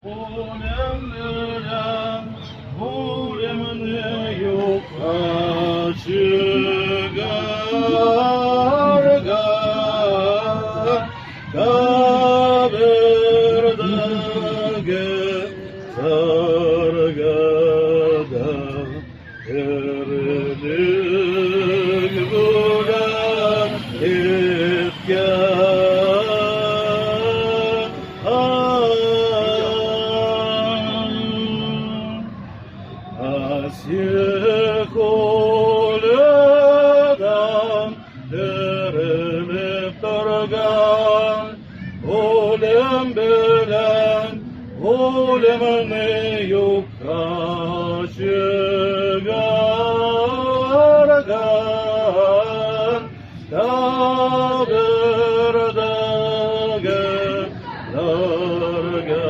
Volem volem, volem ne yok aşıgarga, kabirde sargada, erlik volem etken. Asya koledan terilip durgan, olem bilen olemini yok aşıgargan, kabirdagi largada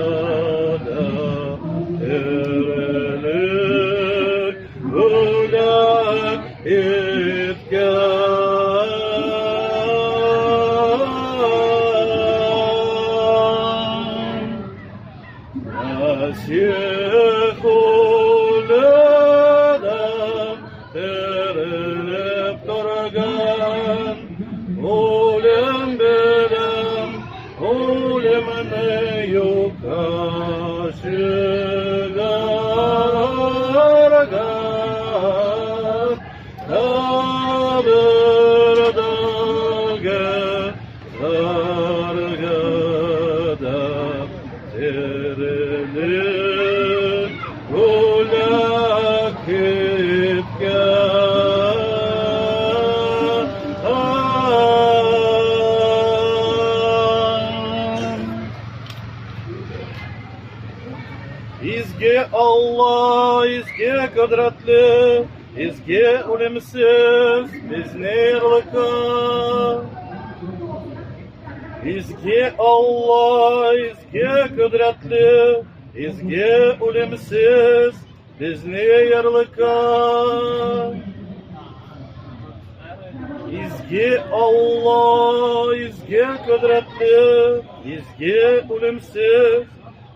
erilik ölek etken. Asya koledan terilip durgan, olem bilen olemini yok aşıgargan, kabirdagi largada erilik ölek etken. İzge Allah, izge kudretli, izge ölümsüz, bizni yarlıka. İzge Allah, izge kudretli, izge ölümsüz, bizni yarlıka. İzge Allah, izge kudretli, izge ölümsüz,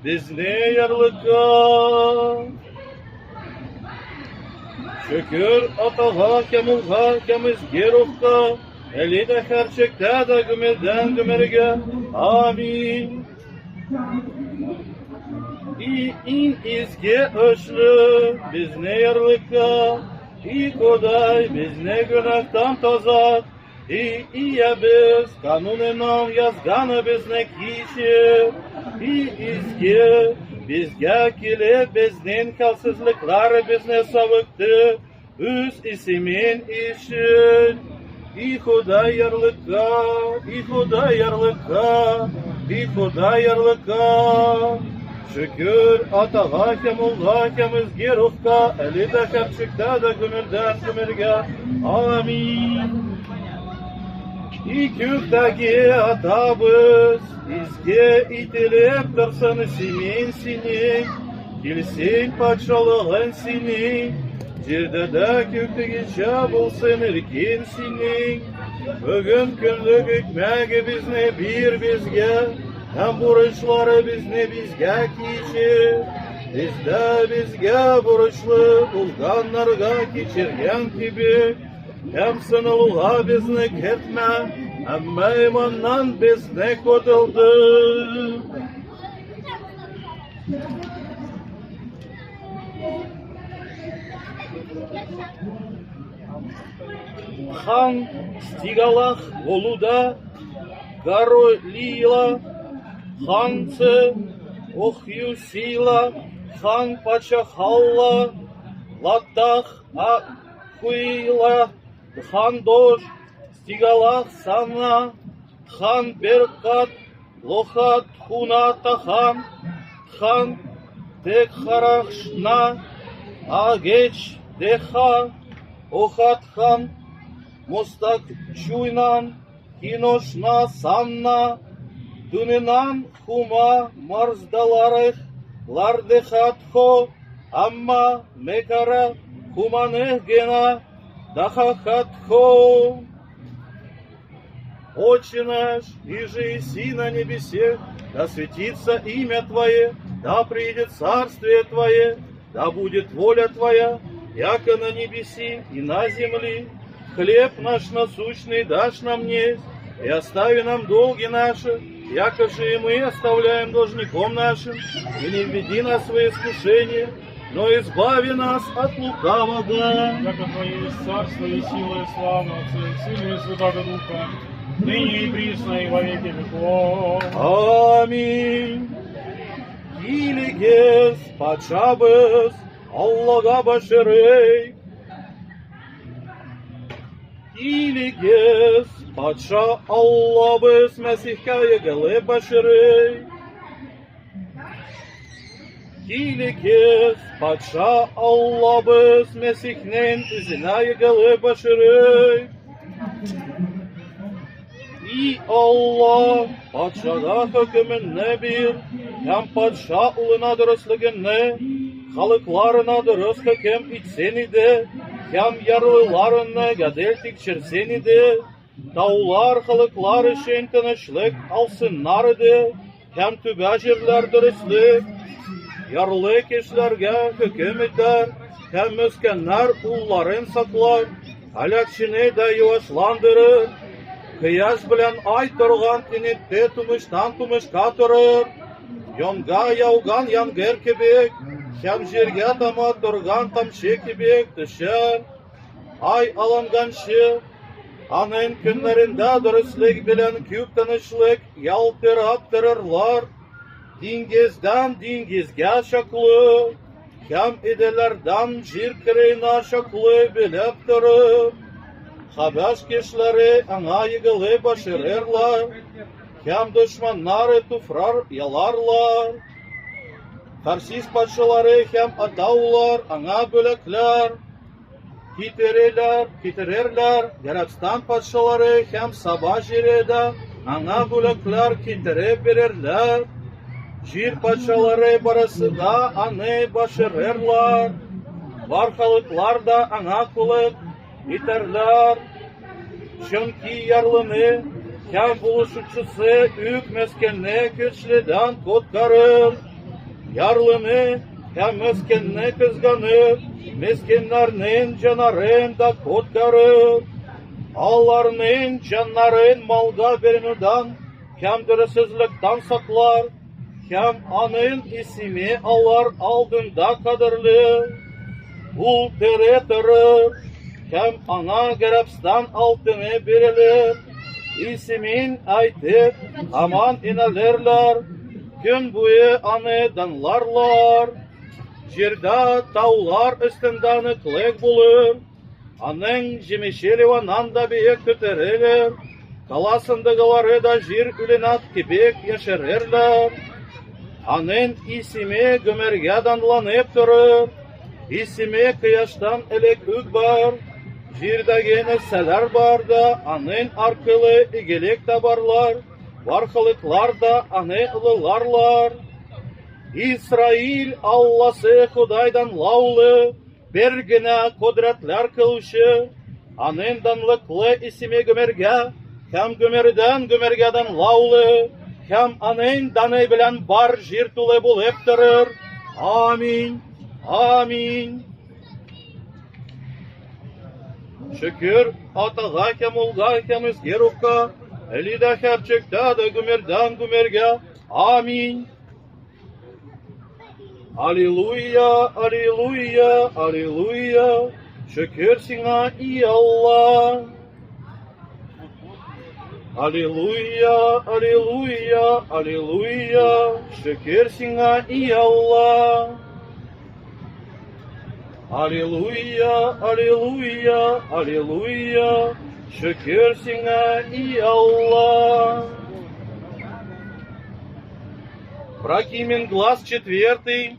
bizni yarlıka. Şükür Atağa, Kemulğa, Kemizge ruhka, eli de gerçekte de gümülden gümürge. Amin. İn izge öşlü, bizni yarlıka. Koday, bizni günahtan tozat. İyiye biz, kanunundan yazganı bizni kişi. İzgi, bizge kilip biznin kalsızlıkları bizni savıktı. Üz isimin işin. Huday yarlıka, Huday yarlıka, Huday yarlıka. Şükür Atağa, Kemulğa, Kemizge ruhka, eli de gerçekte de gönülden gümürge. Amin. Kökteki atabız, izge itilip dursun senin seni, kilsin paçalığın seni, cirde de kökteki bulsun erkin seni. Bugün günlük ekmeği bizne bir bizge, hem borçları bizne bizge kişi. Bizde bizge borçlu bulganlarga geçirgen gibi. Hem sınırlığa biznek etme, hem imandan biznek oduldu. Хан стигалах голуда, Гаролила, ханцы охюсила, хан пачахалла, латах ахуила, хан дож, стигалах сана, хан беркат, лохат хуната хан текхарахшна, агеч деха, охат хан, мостак чуйнан, киношна санна, дунинан хума марздаларых, лардехатхо, амма мекара хуманех гена, дахахатхо. Отче наш, иже еси на небесе, да светится имя Твое, да придет царствие Твое, да будет воля Твоя, яко на небеси и на земли. Хлеб наш насущный дашь нам днесь, и остави нам долги наши, яко же и мы оставляем должником нашим, и не введи нас в свои искушения, но избави нас от лукавого. Яко Твое есть царство и сила и слава Отца и Сына и Святого Духа, ныне и присно и во веки веков. Аминь. Килигес пачабес Аллага башерей. Килигес пача Аллабес Месихкая гале башерей. Килигес пача Аллабес Месихнен зиная гале башерей. И Аллах патшадаха көменне бир, һәм патша улына дөрөслегенне, халыкларына дөрес хөкем итсен иде, һәм ярлыларына гадел тикшерсен иде, таулар халыклар өчен тынычлык алсыннар иде, һәм түбә җирләр дөрестлек, ярлы кешеләргә хөкем итәр, һәм мескеннәр улларын саклар, һәлакчыны да юашландырыр. Кыяш белән ай торган инетте тумыштан тумышка торыр, йонга яуган яңгыр кебек, һәм җиргә тама торган тамчы кебек төшәр. Ай алынганчы, аның көннәрендә дөреслек белән күп тынычлык ялтырап торырлар, диңгездән диңгезгә чаклы, һәм иделәрдән җир кырыена чаклы белеп торыр. Хабаш кешеләре аңа егылы башырырлар, һәм дошманнары туфрар яларлар. Тарсис патшалары һәм атаулар аңа бүләкләр китерерләр, Гарабстан патшалары һәм Саба җире дә аңа бүләкләр китереп бирерләр. Җир патшалары барысы да аны башырырлар, бар халыклар да аңа кулык итәрләр, чөнки ярлыны һәм булышучысы үк мескенне көчледән коткарыр. Ярлыны һәм мескенне кызганыр, мескеннәрнең җаннарын да коткарыр. Аларның җаннарын малга биренүдән һәм дөресезлектән саклар, һәм аның исеме алар алдында кадерле. Ул тере торыр, һәм аңа Гарабстан алтыны бирелер. Исемен әйтеп, аман инәлерләр, көн буе аны данларлар. Җирдә таулар өстендә ныклык булыр, аның җимеше ливаннан да биек күтәрелер. Каласындагылары да җир үленә кебек яшәрерләр. Аның исеме гомергә данланып торыр, исеме кояштан элек үк бар. Җирдәге нәрсәләр бар да, аның аркылы игелек табарлар, бар халыклар да аны олыларлар. Исраил Алласы Худайдан лаулы, бер генә кодрәтләр кылучы, аның данлыклы исеме гомергә, һәм гомердән гомергәдән лаулы, һәм аның даны белән бар җир тулы булып торыр. Амин. Амин. Шөкер Атага һәм Улга һәм Изге Рухка, әле һәрчәктә дә гомердән гомергә. Амин. Аллилуйя, аллилуйя, аллилуйя. Шөкер сиңа, и Аллах. Аллилуйя, аллилуйя, аллилуйя. Шөкер сиңа, и Аллах. Аллилуйя, аллилуйя, аллилуйя. Шөкер сиңа, и Аллах. Прокимен глаз 4.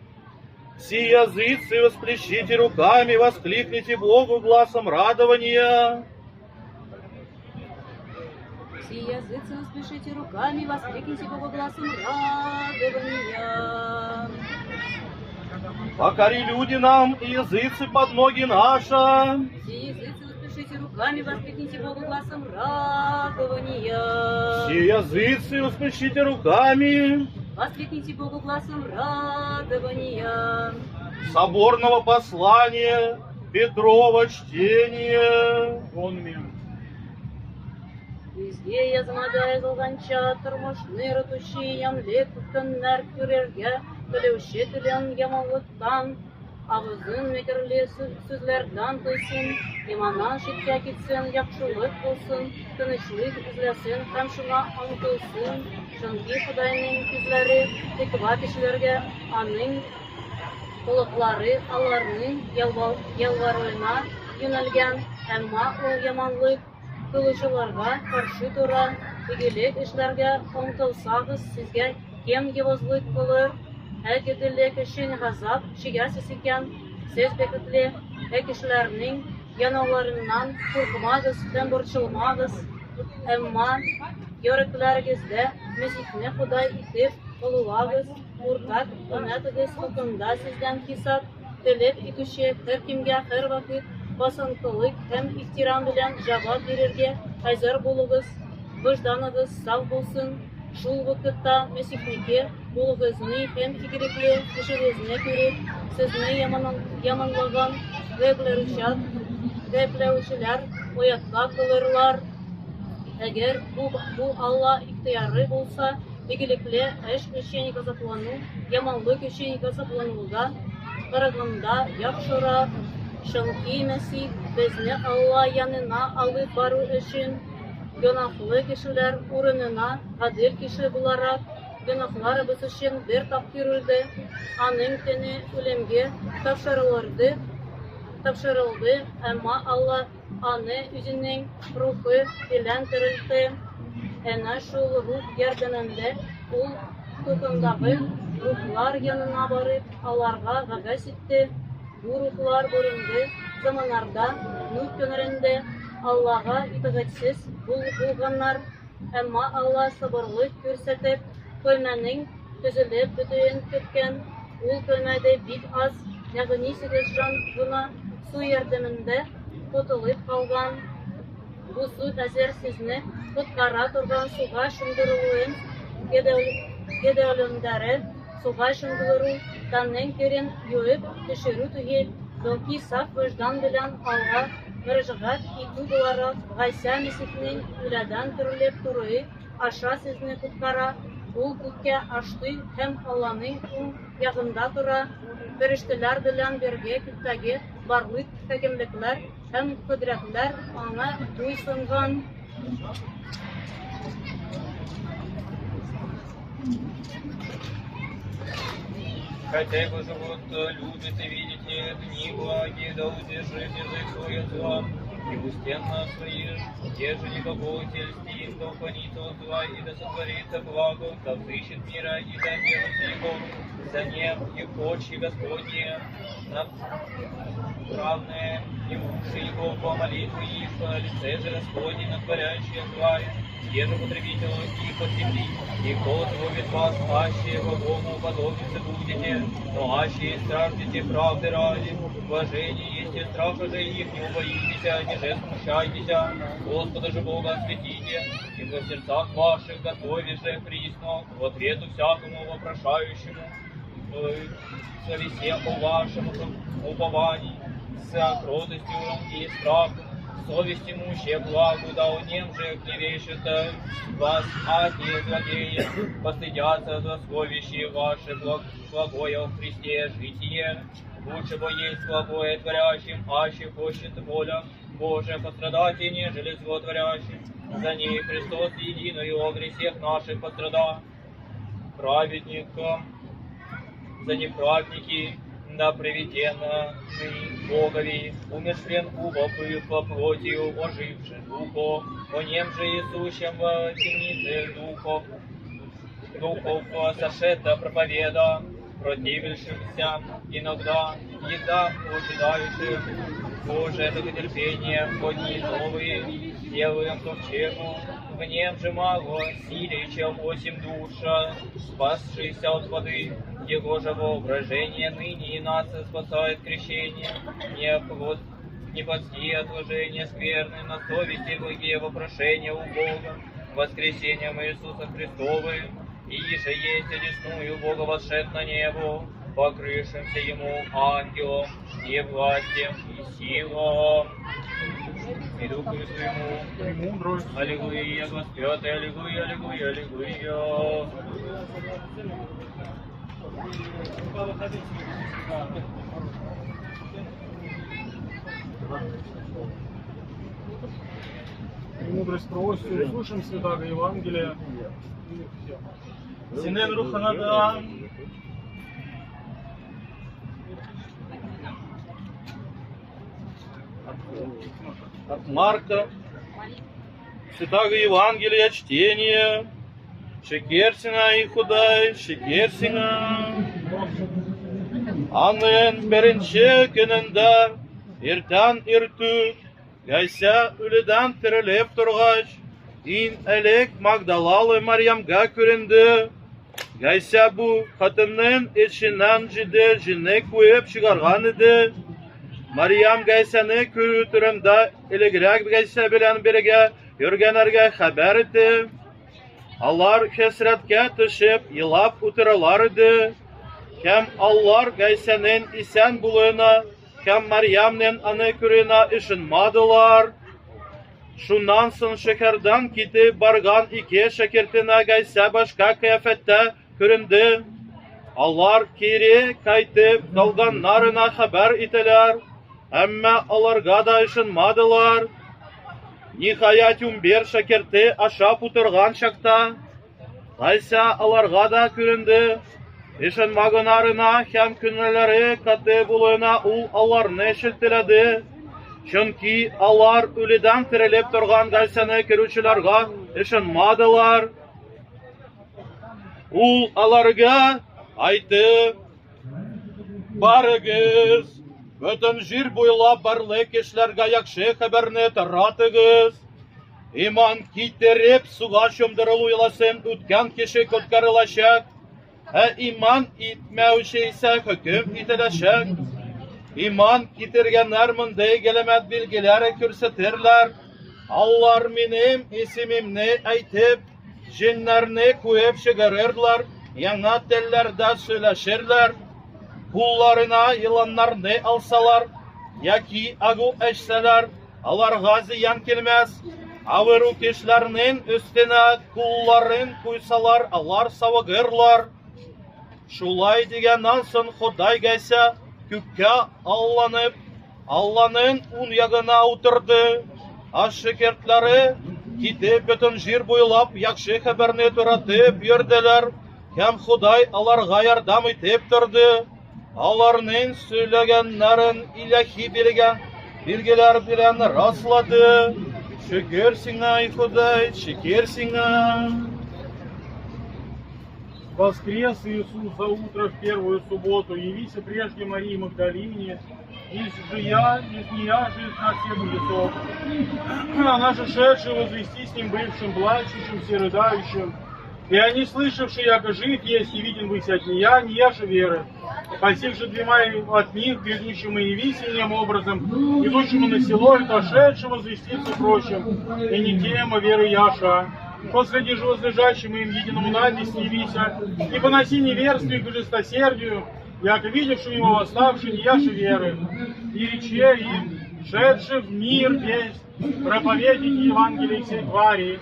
Все языцы восплещите руками, воскликните Богу гласом радования. Все языцы восплещите руками, воскликните Богу гласом радования. Покори люди нам и языцы под ноги наши. Все языцы восплещите руками, воскликните Богу гласом радования. Все языцы восплещите руками, Воскликните Богу гласом радования. Соборного послания Петрова чтение. Онмен. Везде язмада язылганча тормошны ротуши ямле күккеннәр күрергә теләүче телән яманлыктан авызын мәкерле сүзләрдән тыйсын, иманнан шиткә китсен, яхшылык булсын, тынычлык эзләсен һәм шуңа омтылсын. Чөнки Худайның күзләре теква кешеләргә, аның колаклары аларның ялваруына юнәлгән, әмма ул яманлык кылучыларга каршы тора. Игелек эшләргә омтылсагыз, сезгә кем явызлык булыр? Әгеделек өчен газап чигәсез икән, сез бәхетле, кешеләрнең янауларыннан куркмагыз һәм борчылмагыз. Әмма йөрәкләрегездә Мәсихне Худай итеп олылагыз, уртак ымәтегез хакында сездән хисап таләп итүче һәркемгә һәрвакыт басынкылык һәм ихтирам белән җавап бирергә хәзер булыгыз. Вожданыгыз сау булсын. Шул вакытта Мәсихнеке булыгызны һәм игелекле кешегезне күреп, сезне яманлаган гаепләүчеләр оятка кылырлар. Әгәр бу Алла ихтыяры булса, игелекле эш өчен газаплану, яманлык өчен газаплануга караганда яхшырак. Чөнки Мәсих безне Алла янына алып бару өчен гөнаһлы кешеләр урынына гадел кеше буларак гөнаһларыбыз өчен бер тапкыр үлде. Аның тәне үлемгә тапшырылды, әмма Алла аны үзенең рухы белән терелтте. Әнә шул рух ярдәмендә ул тотындагы рухлар янына барып, аларга вәгазь итте. Бу рухлар борынгы заманнарда Нух көннәрендә Аллага итагатьсез булганнар, әмма Алла сабырлык күрсәтеп, көлмәнең төзелеп бетүен көткән. Ул көлмәдә бик аз, ягъни 8 жан гына су ярдәмендә тотылып калган. Бу су әзер сезне коткара торган суга шундырылуын гедәлендәре суга шундыру тәннең керен юып төшерү түгел, бәлки саф вождан белән Алга мөрәҗәгать итү буларак Гайса Мәсихнең үләдән терелеп туруы аша сезне коткара. Ул күккә ашты һәм Алланың уң ягында тора. Фәрештәләр белән бергә күктәге барлык хакимлекләр һәм кодрәтләр аңа буйсынган. Хотя бы живут, любит и видите дни благи, да удержит язык свой от зла, и устенно свои, ежели побойтесь, и да уклонится от зла, и да сотворится благо, да взыщет мира, и да держится его, за нем и очи Господние, направные и уши его по молитву их, лице же Господне, натворяющее зла, где же потребителю и потребли, и кот ловит вас, аще во Богу уподобиться будете, но аще страждете правды ради, уважение есть и страха же их, не убоитесь, не же смущайтесь, Господа же Бога светите, и в сердцах ваших готовишь же присно в ответу всякому вопрошающему, совесе о вашем уповании, с кротостью и страхом, совесть имущая благу, да у нем же клевещет вас, а те злодеи постыдятся злословящие ваше благое в Христе житие. Лучше бы есть благое творящим, аще хочет воля Божия пострадать, нежели злотворящим. За ней Христос единую о грехах наших пострадал. Праведникам за неправедники да приведена ныне Богови, умершлен по плотью, ожившим духом, о нем же Иисущем в темнице духов сошедта проповеда, противившимся иногда, еда ожидающих, Боже, это терпение, одни новые, делаем ковчегу, в нем же мало силе, чем 8 душа, спасшийся от воды, его же воображение ныне и нас спасает крещение, не подсти отложения скверны, на совести благие вопрошения у Бога, воскресением Иисуса Христовым, и же есть одесную Бога вошед на небо, покрывшимся ему ангелом, и властью, и силом, и духу своему. Премудрость. Аллилуйя, Господь, аллилуйя, аллилуйя, аллилуйя. Премудрость просит, услышим святаго Евангелия. Синен Руханадам. От Марка, Святаго Евангелия, чтение. Шекерсина и худай, шекерсина. Анен беренче кененда, иртан иртут, гайся үледен тірілеп тұрғаш, ин әлек Магдалалы Марьямға көрінді. Гайся бұ қатынның ішінен жиде жіне көйіп шығарған еді. Марьям гайсаны көру түрінде ілігірек гайса білен береге үргенерге хабар еді. Алар хесретке түшіп, елап ұтыралар еді. Кем аллар гайсанын исән булуына, кем Марьямның аны күрүнә ышынмадылар. Шуннан соң шәһәрдән китеп барган ике шәкертенә гайса башка кыяфәттә күренде. Алар кире кайтып калганнарына хәбәр итәләр, әмма аларга да ышынмадылар. Ниһаять 11 шәкерте ашап утырган чакта, гайса аларга да күренде. Ышанмаганнарына һәм күңелләре каты булуына ул аларны шелтәләде. Чөнки алар үледән тирелеп торган гайсаны күрүчеләргә ышанмадылар. Ул аларга айтты: "Барыгыз, бөтен җир буйлап барлык кешеләргә яхшы хәбәрне таратыгыз. Иман китереп суга чумдырылу юласын үткән кеше коткарылачак. Иман итмәүче исә хөкем ителәчәк. Иман китергәннәр мондай галәмәт билгеләре күрсәтерләр. Аллар минем исемемне әйтеп, җиннәрне куеп чыгарырлар, яңа телләрдә сөйләшерләр. Кулларына йыланнарны алсалар, яки агу эчсәләр, аларга зыян килмәс. Авыру кешеләрнең өстенә кулларын куйсалар, алар савыгырлар." Шулай дигәннән соң Ходай гайса күккә алланып, Алланың уң ягына утырды. Шәкертләре китеп бөтен җир буйлап яхшы хәбәрне таратып йөрделәр, һәм Ходай аларга ярдәм итеп торды. Аларның сөйләгәннәрен илаһи билгеләр белән раслады. Шөкер сиңа, Ходай, шөкер сиңа. Воскрес Иисус за утро в первую субботу, явися прежде Марии Магдалине, из жия, из нея, жизнь на 7 лесов. Она же шедшая возвести с ним бывшим, плачущим, все рыдающим. И они, слышавшие, яко жив есть и виден быть от нея, не я же веры. Посих же двумя от них, грядущим и явительным образом, идущему на село, и дошедшим возвеститься прочим, и не тем, а веры яша. Последи же возлежащему им единому надпись не вися, и поноси неверствию к жестосердию, яко видевшим его восставшим, не яши веры. И рече им, шедши в мир весь, проповедники Евангелия всей твари,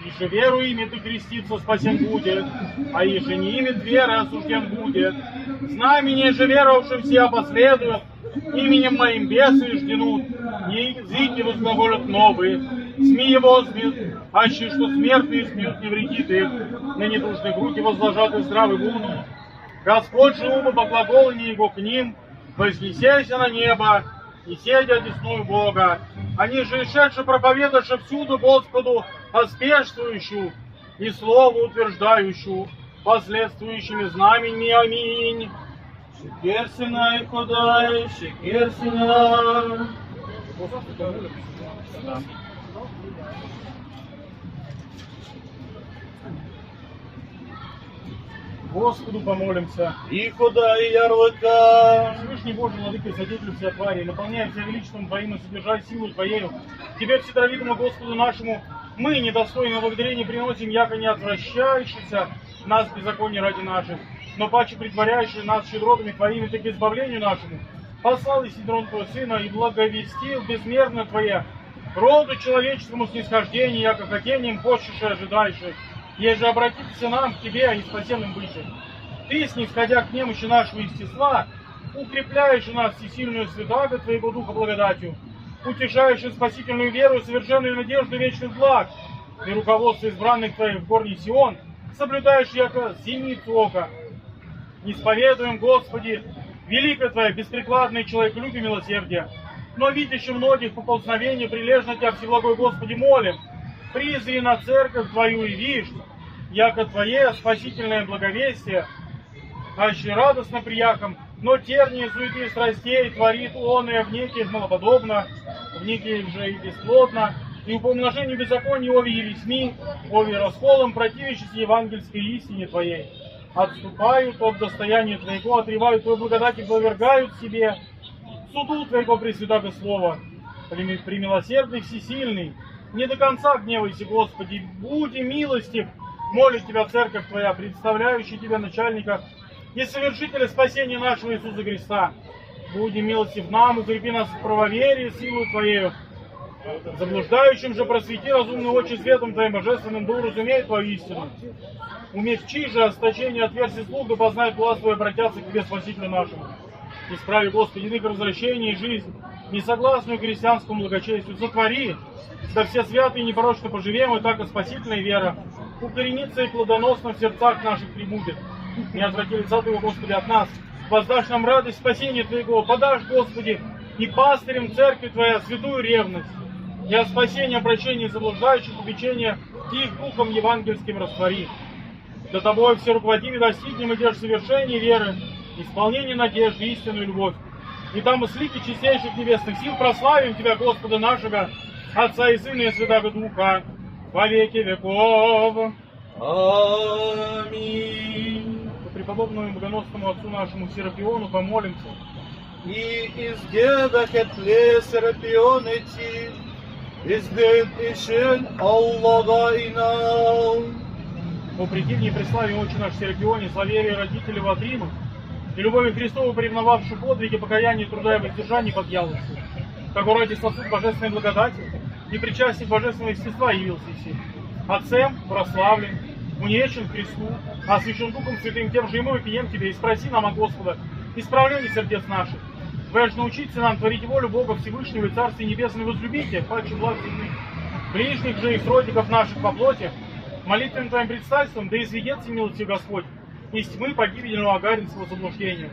иже веру имет и креститься спасен будет, а иже не имет веры осужден будет. Знамение же веровавшим все последуют, именем моим бесы жденут, и языки возглаголят новые. СМИ его сбьют, аще что смертные сбьют, не вредит их, на недушные груди возложат и здравый будут. Господь же уба по глаголанию его к ним, вознесейся на небо, и седя одесную Бога. Они же шедшие проповедовавши всюду Господу поспешствующую и слово утверждающую, последствующими знамениями. Аминь. Шекер сиңа, Ходай, шекер сиңа. Господу помолимся. И Ходай ярлыка. Всевышний Божий, Владыка, Святитель вся твари, наполняй все величеством Твоим и содержай силу Твоею. Тебе, Вседоровитому Господу нашему, мы, недостойные благодарения, приносим, яко не отвращающийся нас беззаконие ради наших, но паче притворяющий нас щедротами Твоими, так к избавлению нашему, послал и Сидрон Твоего Сына и благовестил безмерно Твое, роду человеческому снисхождение, яко хотением хочешь и ожидаешь, еже обратиться нам к Тебе и спасенным быть. Ты, снисходя к немощи нашего естества, укрепляешь у нас всесильную святаго Твоего Духа благодатью, утешаешь и спасительную веру, совершенную надежду вечных благ, и руководство избранных Твоих в горний Сион, соблюдаешь яко зеницу ока. Исповедуем, Господи, великое Твое, беспрекладное человеколюбие и милосердие, но видящим многих поползновения, прилежно Тебя, Всеблагой Господи, молим, призри на церковь Твою и вишь, яко Твое спасительное благовестие, аще радостно прияком, но терние суеты страстей творит он и в неких малоподобно, в неких же и бесплотно, и в помножении беззакония ови ересми, ови расколом противящейся евангельской истине Твоей. Отступают от достояния Твоего, отрывают Твою благодать и повергают себе суду Твоего пресвятого слова. Премилосердный всесильный, не до конца гневайся, Господи, будь милостив, молит Тебя церковь Твоя, представляющая Тебя начальника и совершителя спасения нашего Иисуса Христа. Будь милостив нам, укрепи нас в правоверии силою Твоею. Заблуждающим же просвети разумные очи светом Твоим божественным, да уразумей Твою истину. Умягчи же осточение отверстий слуг, да познает глаз Твой, обратятся к Тебе, Спасителю нашему. Исправи, Господи, иных развращений и жизнь, несогласную христианскому благочестию, сотвори, да все святые и непорочно поживем, и так и спасительная вера укоренится и плодоносно в сердцах наших прибудет. Не отврати лица Твоего, Господи, от нас, воздашь нам радость спасения Твоего, подашь, Господи, и пастырям церкви Твоя святую ревность, и о спасении, прощении заблуждающих, увлечения их духом евангельским раствори. Да Тобой все руководими достигнем и держь совершение веры, исполнение надежды, истинную любовь. И там и с лики чистейших небесных сил прославим Тебя, Господа нашего, Отца и Сына и Святаго Духа, во веки веков. Аминь. По преподобному и богоносному отцу нашему Серапиону помолимся. И из деда хетле Серапион идти, из дед ишен Аллага инал. О предивней преславим Отче наш Серапионе, славерие родителей Ватримов, и любовью Христову приревновавшую подвиги, покаяние, труда и воздержания под ялостью, как ради сосуд божественной благодати и причастник божественного естества явился иси. Отцем прославлен, унечен Христу, освящен Духом Святым, тем же ему и пьем Тебе, и спроси нам от Господа исправление сердец наших. Вы же научиться нам творить волю Бога Всевышнего и Царствия Небесного, возлюбите, паче благ земных, ближних же и сродников наших по плоти, молитвенным Твоим предстательством, да изведется милостью Господь, из тьмы погибельного агаринского заблуждения.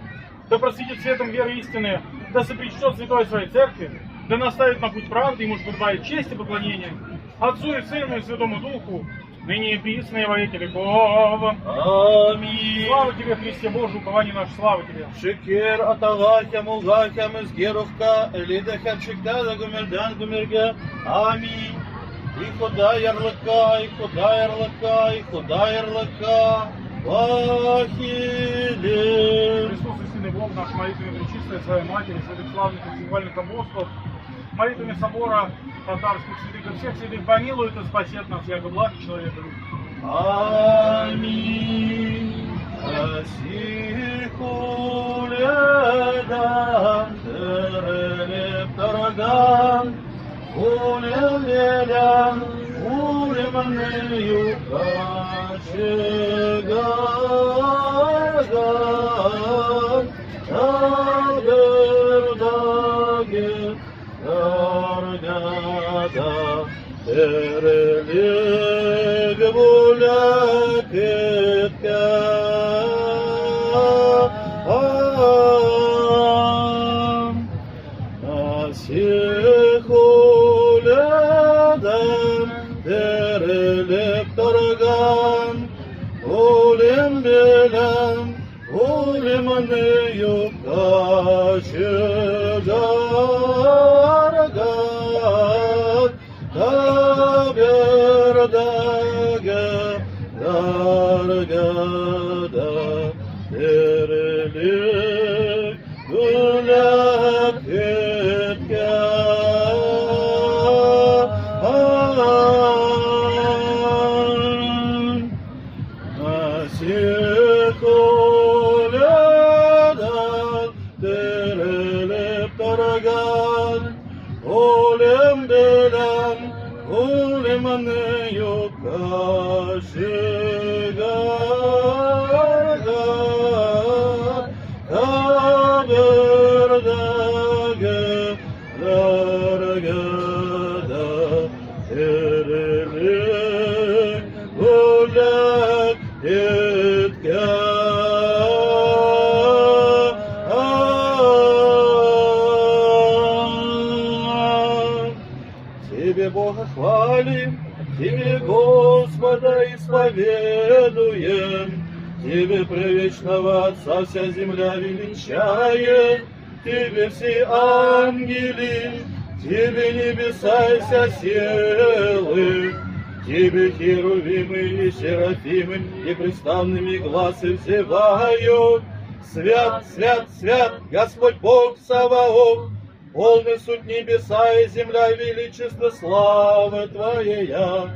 Да просветит светом веры истины, да сопричтет святой своей церкви, да наставит на путь правды и муж подбавит честь и поклонение Отцу и Сыну и Святому Духу, ныне и присно и во веки веков. Аминь. Слава Тебе, Христе Божий, упование наше, слава Тебе. Шекер аталахям улгахям из геровка, элидахям шекдада гумердан гумерга. Аминь. И хода ярлыка, и хода ярлыка, и хода ярлыка. Вахилем. Христос, истинный Бог, наш молитвами Пречистой Своей Матери, святых славных и символьных апостолов, молитвами собора татарских святых и всех святых помилует и спасет нас, яко благ человека. Аминь. Асиху ледан, терелеп тараган, улем ледан, улем анею кашегаган, табердаге, Аргада, терелег булакетка, асихулядам, терелег тарган, улем белам, улем анею кашегаган, табердага, даргада, терелег булакетка. Karşıgan, Olem belem, olem anıyor karşıgan, kabırdagı, largada, tererek, olak, Тебе, Бога, хвалим, Тебе, Господа, исповедуем, Тебе, превечного Отца, вся земля величает, Тебе все ангели, Тебе небеса и вся силы, Тебе херувимы и серафимы, и приставными глазы взывают. Свят, свят, свят, Господь Бог Саваоф, полны суть небеса и земля величества славы Твоя.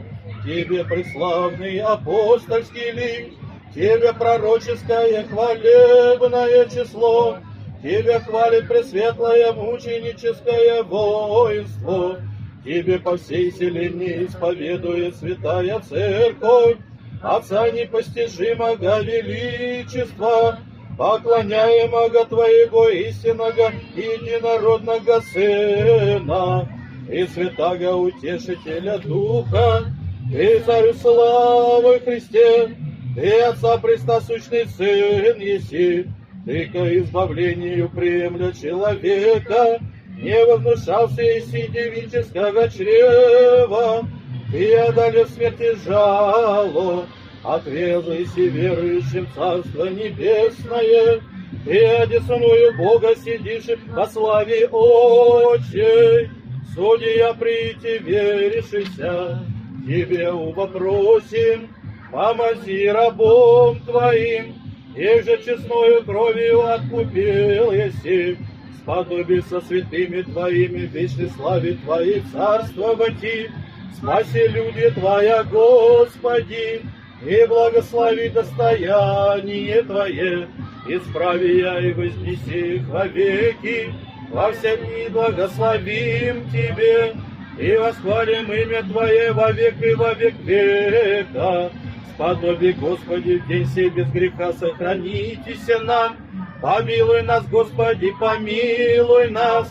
Тебе преславный апостольский лик, Тебе пророческое хвалебное число, Тебе хвалит пресветлое мученическое воинство, Тебе по всей вселенной исповедует святая церковь, Отца непостижимого величества, поклоняемого Твоего истинного единородного Сына, и святаго утешителя Духа, и Царю славы Христе, Ты Отца престосущный Сын еси, Ты ко избавлению приемля человека, не вознушался еси девического чрева, Ты одолев смерти жало, отвержайся верующим Царство Небесное, Ты одесную Бога сидишь во славе очей, судья прийти веришься, Тебе вопросим, помози рабом Твоим, их же честною кровью откупил еси, сподоби со святыми Твоими в вечной славе Твоей царствовати, спаси люди Твоя, Господи, и благослови достояние Твое, исправи я и вознеси их вовеки, во все дни благословим Тебе, и восхвалим имя Твое во век и во век века. Сподоби, Господи, в день сей без греха сохранитеся нам, помилуй нас, Господи, помилуй нас,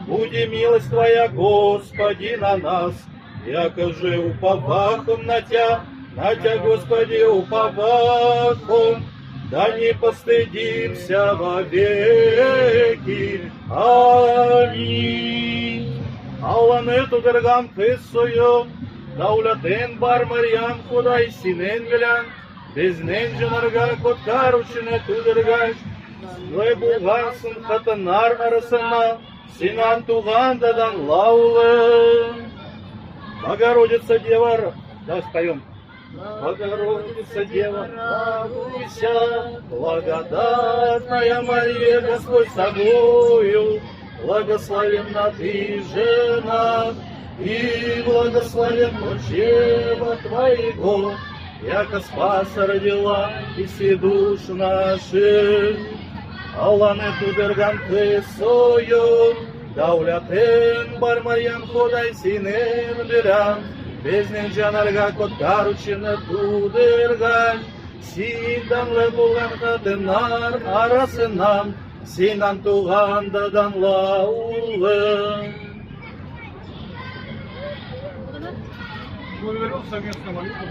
буди милость Твоя, Господи, на нас, яко же уповахом на Тя, Господи, уповахом, да не постыдимся вовеки. Аминь. Алланету дергам кысою, да улятен бар Марьям, куда и синен велян, без ненжа нарга кот каручене ту дергаш, свой булгарсын хатанар арасана, синан туган дадан лаулы. Богородица Дева, да споем. Богородица Дева, радуйся, благодатная Мария, Господь с тобою, благословенна ты жена, и благословен чрева Твоего, яко Спаса родила и все душ наших. Аллане тудерган кысою, да улятен бар Марьям ходай синен берян, без ненжа нарга кот каручина тудерган, синдан лебулан хатенар арасенам, синан туган дадан лаулы. Благодарю совместную молитву.